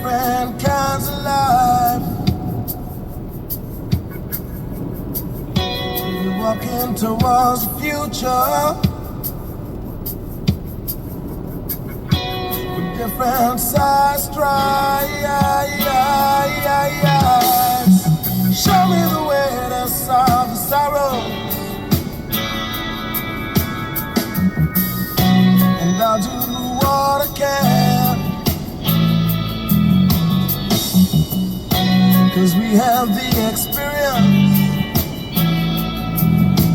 different kinds of life. We're walking towards the future with different size strides. Show me the way to solve the sorrows, and I'll do what I can, 'cause we have the experience.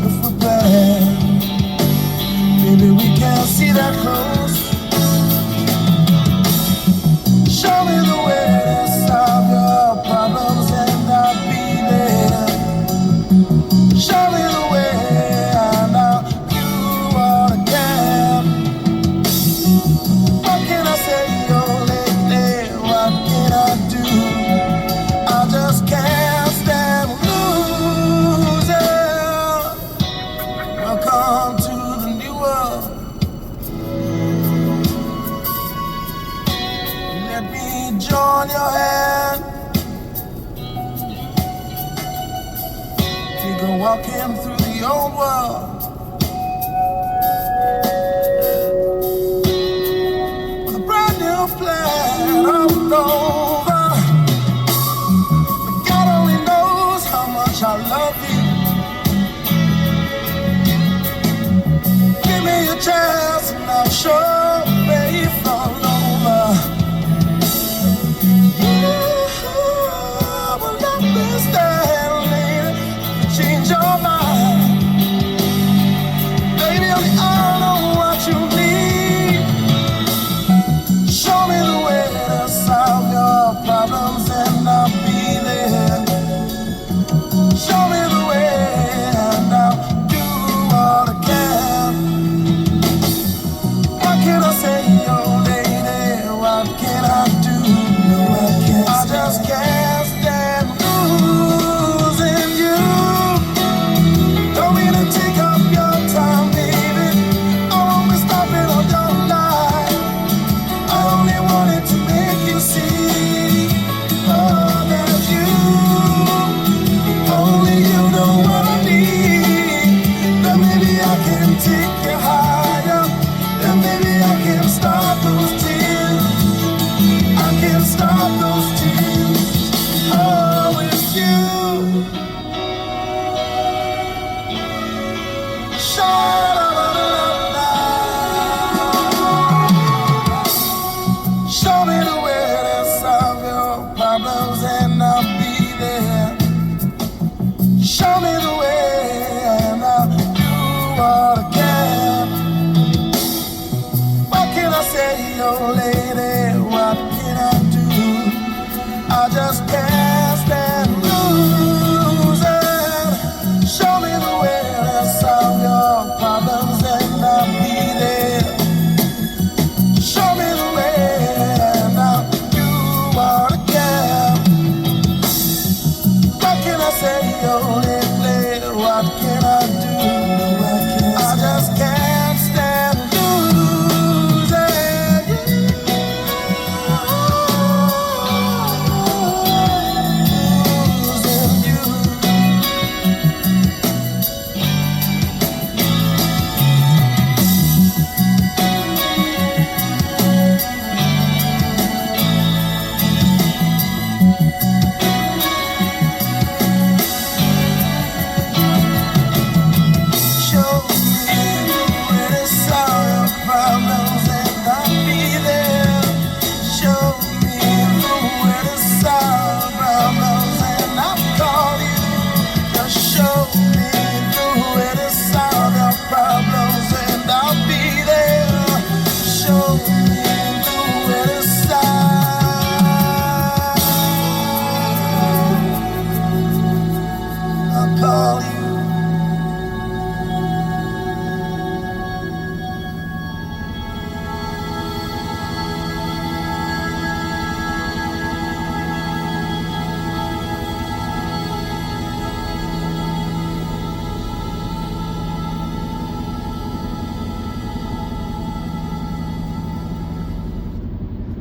If we're bad, maybe we can't see that close. Show me the way to solve your problems and I'll be there. Show me the way and I'll do what I can. What can I say, oh lady, what can I do? I just can't stand losing. Welcome to the new world. Let me join your hand. We go walking through the old world with a brand new plan all over. But God only knows how much I love you. Give me a chance and I'll show